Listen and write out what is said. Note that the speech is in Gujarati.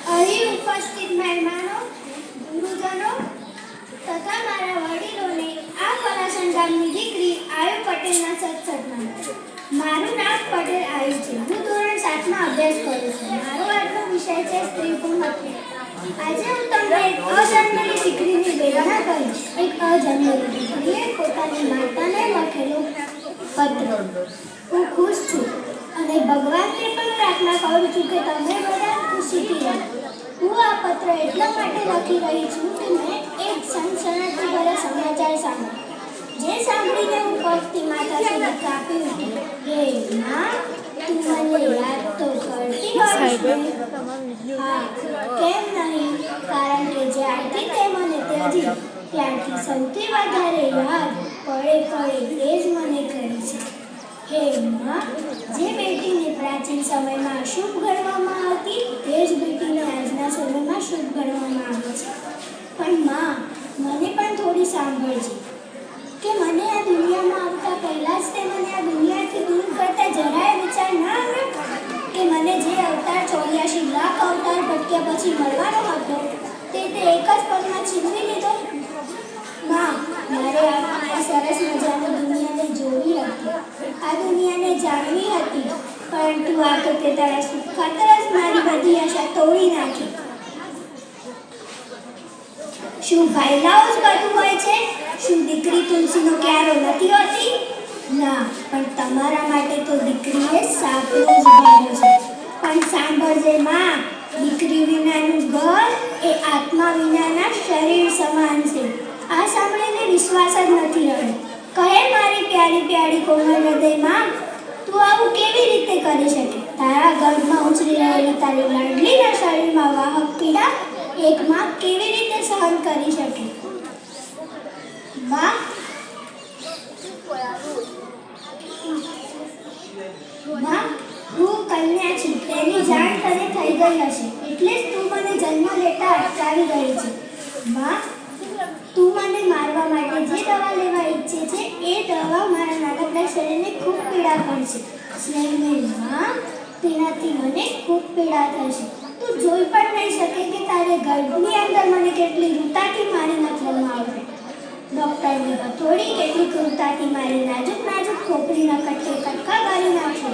અહીં ઉપસ્થિત મહેમાનો, ગુરુજનો તથા મારા વડીલોને આ પલાસણ ગામની દીકરી આયુ પટેલના સત્સંગમાં. મારું નામ પટેલ આયુ છે. હું ધોરણ 7માં અભ્યાસ કરું છું. મારો આજનો વિષય છે સ્ત્રી ભ્રૂણ હત્યા. આજે હું તમને એક અજન્મેલી દીકરીની વેદના કહીશ. એક અજન્મેલી દીકરીએ પોતાની માતાને લખેલો પત્ર. હું ખુશ છું અને ભગવાનને પણ પ્રાર્થના કરું છું કે તમે બધા ખુશીથી રહો. હું આ પત્ર એટલા માટે લખી રહી છું કે મેં એક સનસનાટીભર્યા સમાચાર સાંભળ્યા, જે સાંભળીને હું પગથી માથા સુધી કાપી ઉઠી. હે માં, તું મને યાદ તો કરતી હોઈશ ને? હા, કેમ નહીં? કારણ કે જ્યારથી તે મને ત્યજી ત્યારથી સૌથી વધારે યાદ પડે એ જ મને કરી છે. હે માં, જે બેટીને પ્રાચીન સમયમાં અશુભ ગણવામાં આવતી તે જ બેટીને આજના સમયમાં શુભ ગણવામાં આવે છે. પણ માં, મને પણ થોડી સાંભળજે કે મને આ દુનિયામાં આવતા પહેલા જ તે મને આ દુનિયાથી દૂર કરતા જરાય વિચાર ના આવ્યો કે મને જે અવતાર 84 લાખ અવતાર ભટક્યા પછી મળવાનો હતો તે એક જ પગમાં છીનવી લીધો. માં, મારે આ સરસ મજાની દુનિયાને જોવી હતી, આ દુનિયાને જાણવી હતી, પરંતુ આ તો તે તારા સુખ ખાતર જ મારી બધી આશા તોડી નાખી. શું ભાઈલાઓ જ બધું હોય છે? શું દીકરી તુલસીનો ક્યારો નથી હોતી? ના, પણ તમારા માટે તો દીકરી એ સાપનો જ ભારો છે. પણ સાંભળજે માં, દીકરી વિનાનું ઘર એ આત્મા વિનાના શરીર સમાન છે. આ સાંભળીને વિશ્વાસ જ નથી રહ્યો. કહે મારી પ્યારી પ્યારી કોમળ હૃદયમાં, તું આવું કેવી રીતે કરી શકે? તારા ગર્ભમાં ઉછરી રહેલી તારી લાડલીના શરીરમાં વાહક પીડા એક માં કેવી રીતે સહન કરી શકે? માં, હું કન્યા છું, તેની જાણ તને થઈ ગઈ હશે, એટલે જ તું મને જન્મ લેતા અટકાવી રહી છે. માં, તું મને મારવા માટે જે દવા લેવા ઈચ્છે છે એ દવા મારા નાનકડા શરીરને ખૂબ પીડા કરશે. સ્નેહની માં, તેનાથી મને ખૂબ પીડા થશે. તું જોઈ પણ નહીં શકે કે તારે ગર્ભની અંદર મને કેટલી રૂતાથી મારી નાખવામાં આવશે. ડૉક્ટરની હથોડી કેટલી ક્રૂરતાથી મારી નાજુક નાજુક ખોપરીના કટકે કટકા કરી નાખશે.